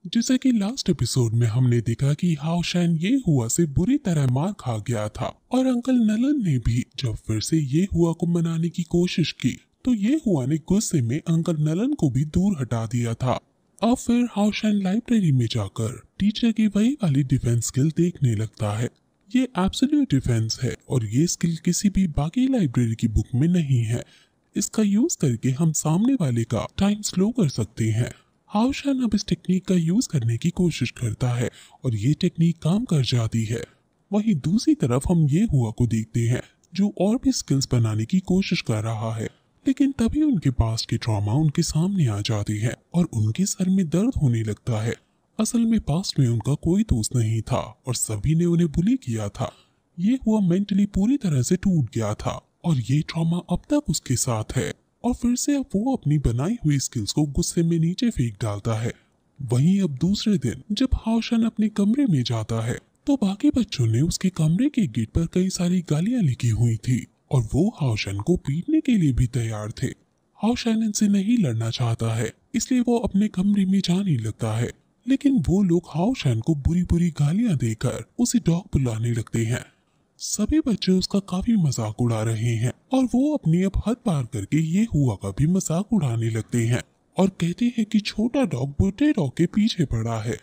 जैसे कि last episode में हमने देखा कि हाओशैन ये हुआ से बुरी तरह मार खा गया था और अंकल नलन ने भी जब फिर से ये हुआ को मनाने की कोशिश की तो ये हुआ ने गुस्से में अंकल नलन को भी दूर हटा दिया था। अब फिर हाओशैन लाइब्रेरी में जाकर टीचर की वही वाली डिफेंस स्किल देखने लगता है। ये एब्सोल्यूट डिफेंस है और ये स्किल किसी भी बाकी लाइब्रेरी की बुक में नहीं है। इसका यूज करके हम सामने वाले का टाइम स्लो कर सकते हैं। हाओशैन अब इस टेक्निक का यूज करने की कोशिश करता है और ये टेक्निक काम कर जाती है। वहीं दूसरी तरफ हम ये हुआ को देखते हैं जो और भी स्किल्स बनाने की कोशिश कर रहा है, लेकिन तभी उनके पास की ट्रॉमा उनके सामने आ जाती है और उनके सर में दर्द होने लगता है। असल में पास्ट में उनका कोई दोस्त नहीं था और सभी ने उन्हें बुली किया था। ये हुआ मेंटली पूरी तरह से टूट गया था और ये ट्रॉमा अब तक उसके साथ है और फिर से अब वो अपनी बनाई हुई स्किल्स को गुस्से में नीचे फेंक डालता है। वहीं अब दूसरे दिन जब हाओशैन अपने कमरे में जाता है तो बाकी बच्चों ने उसके कमरे के गेट पर कई सारी गालियां लिखी हुई थी और वो हाओशैन को पीटने के लिए भी तैयार थे। हाओशैन इनसे नहीं लड़ना चाहता है, इसलिए वो अपने कमरे में जाने लगता है, लेकिन वो लोग हाओशैन को बुरी बुरी गालियां देकर उसे डॉग बुलाने लगते हैं। सभी बच्चे उसका काफी मजाक उड़ा रहे हैं और वो अपनी अब हद पार करके ये हुआ का भी मजाक उड़ाने लगते हैं और कहते हैं कि छोटा डॉग बड़े डॉग के पीछे पड़ा है।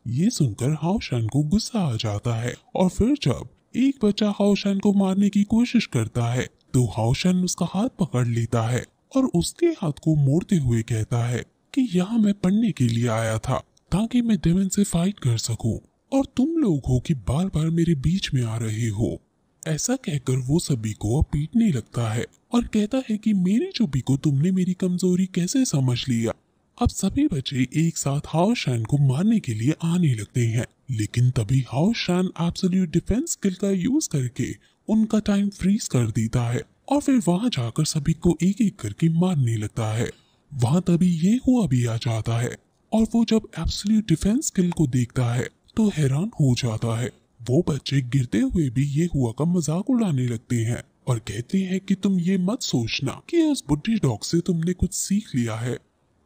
ये सुनकर हाओशैन को गुस्सा आ जाता है और फिर जब एक बच्चा हाओशैन को मारने की कोशिश करता है तो हाओशैन उसका हाथ पकड़ लेता है और उसके हाथ को मोड़ते हुए कहता है कि यहाँ मैं पढ़ने के लिए आया था ताकि मैं डेमन से फाइट कर सकूं और तुम लोग हो कि बार बार मेरे बीच में आ रहे हो। ऐसा कहकर वो सभी को पीटने लगता है और कहता है कि मेरी चुप्पी को तुमने मेरी कमजोरी कैसे समझ लिया। अब सभी बच्चे एक साथ हाओशैन को मारने के लिए आने लगते हैं, लेकिन तभी हाओशैन एब्सोल्यूट डिफेंस स्किल का यूज करके उनका टाइम फ्रीज कर देता है और फिर वहां जाकर सभी को एक एक करके मारने लगता है। वहां तभी ये हुआ भी आ जाता है और वो जब एब्सोल्यूट डिफेंस स्किल को देखता है तो हैरान हो जाता है। वो बच्चे गिरते हुए भी ये हुआ का मजाक उड़ाने लगते हैं और कहते हैं कि तुम ये मत सोचना कि उस बुढ़ी डॉग से तुमने कुछ सीख लिया है।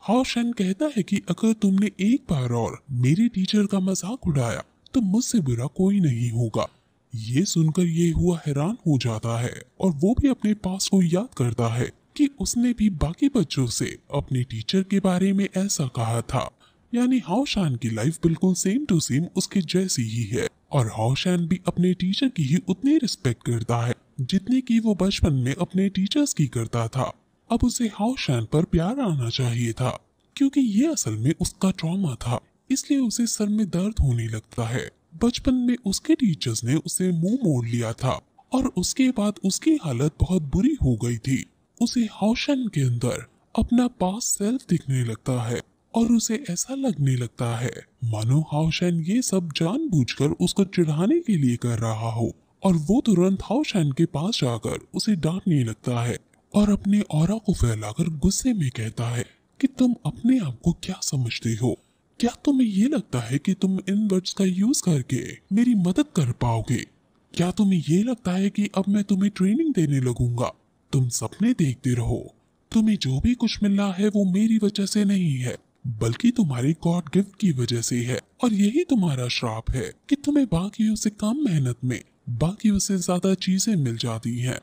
हाओशैन कहता है कि अगर तुमने एक बार और मेरे टीचर का मजाक उड़ाया तो मुझसे बुरा कोई नहीं होगा। ये सुनकर ये हुआ हैरान हो जाता है और वो भी अपने पास को याद करता है कि उसने भी बाकी बच्चों से अपने टीचर के बारे में ऐसा कहा था। यानी हाओशैन की लाइफ बिल्कुल सेम टू सेम उसके जैसी ही है और हाओशैन भी अपने टीचर की ही उतनी रिस्पेक्ट करता है जितनी की वो बचपन में अपने टीचर्स की करता था। अब उसे हाओशैन पर प्यार आना चाहिए था क्योंकि ये असल में उसका ट्रॉमा था, इसलिए उसे सर में दर्द होने लगता है। बचपन में उसके टीचर्स ने उसे मुंह मोड़ लिया था और उसके बाद उसकी हालत बहुत बुरी हो गई थी। उसे हाओशैन के अंदर अपना पास्ट सेल्फ दिखने लगता है और उसे ऐसा लगने लगता है मानो हाओशैन ये सब जानबूझकर उसको चिढ़ाने के लिए कर रहा हो और वो तुरंत हाओशैन के पास जाकर उसे डांटने लगता है और अपने ऑरा को फैलाकर गुस्से में कहता है कि तुम अपने आप को क्या समझते हो? क्या तुम्हें ये लगता है कि तुम इन वर्ड्स का यूज करके मेरी मदद कर पाओगे? क्या तुम्हें ये लगता है कि अब मैं तुम्हें ट्रेनिंग देने लगूंगा? तुम सपने देखते रहो। तुम्हें जो भी कुछ मिल रहा है वो मेरी वजह से नहीं है बल्कि तुम्हारे गॉड गिफ्ट की वजह से है और यही तुम्हारा श्राप है कि तुम्हें बाकियों से कम मेहनत में बाकियों से ज्यादा चीजें मिल जाती हैं।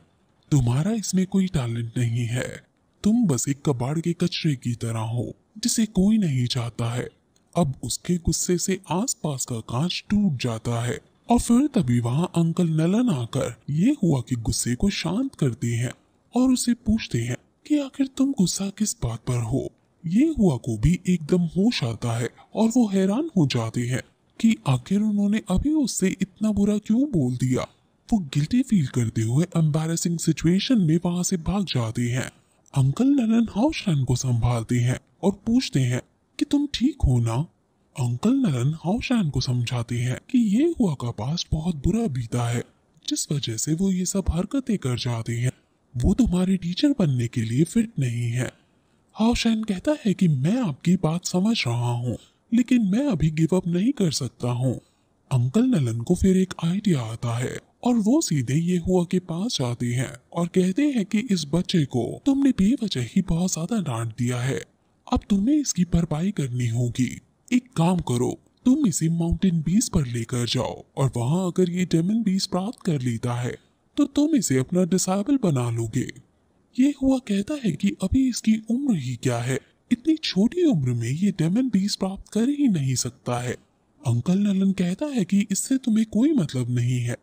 तुम्हारा इसमें कोई टैलेंट नहीं है। तुम बस एक कबाड़ के कचरे की तरह हो जिसे कोई नहीं चाहता है। अब उसके गुस्से से आसपास का कांच टूट जाता है और फिर तभी वहां अंकल नलन आकर ये हुआ कि गुस्से को शांत करते हैं और उसे पूछते हैं कि आखिर तुम गुस्सा किस बात पर हो। ये हुआ को भी एकदम होश आता है और वो हैरान हो जाते हैं कि आखिर उन्होंने अभी उससे इतना बुरा क्यों बोल दिया। वो गिल्टी फील करते हुए एम्बैरेसिंग सिचुएशन में वहां से भाग जाते हैं। अंकल नलन हाओशैन को संभालते हैं और पूछते हैं कि तुम ठीक हो ना। अंकल नलन हाओशैन को समझाते हैं कि ये हुआ का पास्ट बहुत बुरा बीता है जिस वजह से वो ये सब हरकतें कर जाते हैं। वो तुम्हारे टीचर बनने के लिए फिट नहीं है। हाओशैन कहता है कि मैं आपकी बात समझ रहा हूँ लेकिन मैं अभी गिव अप नहीं कर सकता हूँ। अंकल नलन को फिर एक आइडिया आता है और वो सीधे ये हुआ के पास जाते हैं और कहते हैं कि इस बच्चे को तुमने बेवजह ही बहुत ज्यादा डांट दिया है। अब तुम्हें इसकी भरपाई करनी होगी। एक काम करो, तुम इसे माउंटेन बीच पर लेकर जाओ और वहाँ अगर ये डेमन बीच प्राप्त कर लेता है तो तुम इसे अपना डिसाइबल बना लोगे। ये हुआ कहता है कि अभी इसकी उम्र ही क्या है, इतनी छोटी उम्र में ये डेमन बीच प्राप्त कर ही नहीं सकता है। अंकल नलन कहता है कि इससे तुम्हें कोई मतलब नहीं है,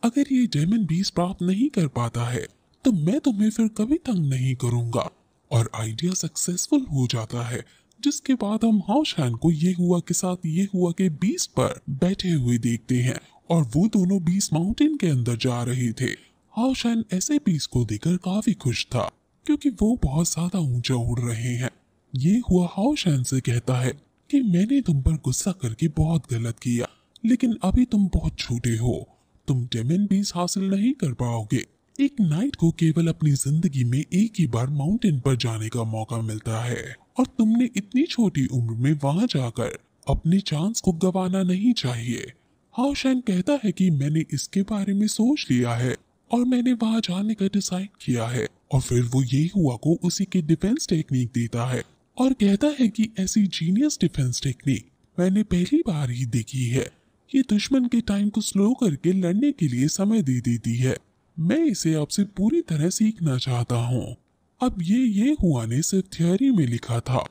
अगर ये डेमन बीच प्राप्त नहीं कर पाता है तो मैं तुम्हें फिर कभी तंग नहीं करूंगा। और आइडिया सक्सेसफुल हो जाता है, जिसके बाद हम हाउशैन को ये हुआ के साथ ये हुआ के बीच पर बैठे हुए देखते हैं और वो दोनों बीच माउंटेन के अंदर जा रहे थे। हाउशैन ऐसे बीच को देखकर काफी खुश था क्योंकि वो बहुत ज्यादा ऊंचा उड़ रहे हैं। ये हुआ हाउशैन से कहता है कि मैंने तुम पर गुस्सा करके बहुत गलत किया, लेकिन अभी तुम बहुत छोटे हो, तुम डेमन बीच हासिल नहीं कर पाओगे। एक नाइट को केवल अपनी जिंदगी में एक ही बार माउंटेन पर जाने का मौका मिलता है और तुमने इतनी छोटी उम्र में वहां जाकर अपने चांस को गंवाना नहीं चाहिए। हाउशैन कहता है कि मैंने इसके बारे में सोच लिया है और मैंने वहां जाने का डिसाइड किया है। और फिर वो ये हुआ को उसी की डिफेंस टेक्निक देता है और कहता है कि ऐसी जीनियस डिफेंस टेक्निक मैंने पहली बार ही देखी है। ये दुश्मन के टाइम को स्लो करके लड़ने के लिए समय दे देती है। मैं इसे आपसे पूरी तरह सीखना चाहता हूँ। अब ये हुआ ने सिर्फ थियोरी में लिखा था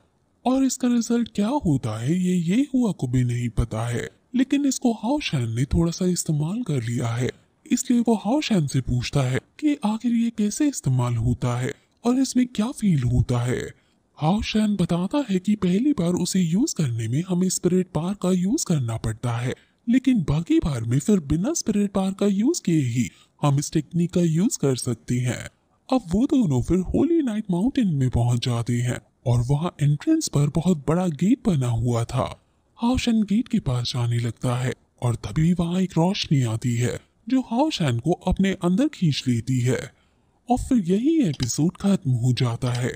और इसका रिजल्ट क्या होता है ये हुआ को भी नहीं पता है, लेकिन इसको हाउशैन ने थोड़ा सा इस्तेमाल कर लिया है। इसलिए वो हाउशैन से पूछता है कि आखिर ये कैसे इस्तेमाल होता है और इसमें क्या फील होता है। हाउशैन बताता है कि पहली बार उसे यूज करने में हमें स्पिरिट बार का यूज करना पड़ता है, लेकिन बाकी बार में फिर बिना स्पिरिट बार का यूज किए ही हम इस टेक्निक का यूज कर सकते हैं। अब वो दोनों फिर होली नाइट माउंटेन में पहुंच जाते हैं और वहां एंट्रेंस पर बहुत बड़ा गेट बना हुआ था। हाउशैन गेट के पास जाने लगता है और तभी वहां एक रोशनी आती है जो हाउशैन को अपने अंदर खींच लेती है और फिर यही एपिसोड खत्म हो जाता है।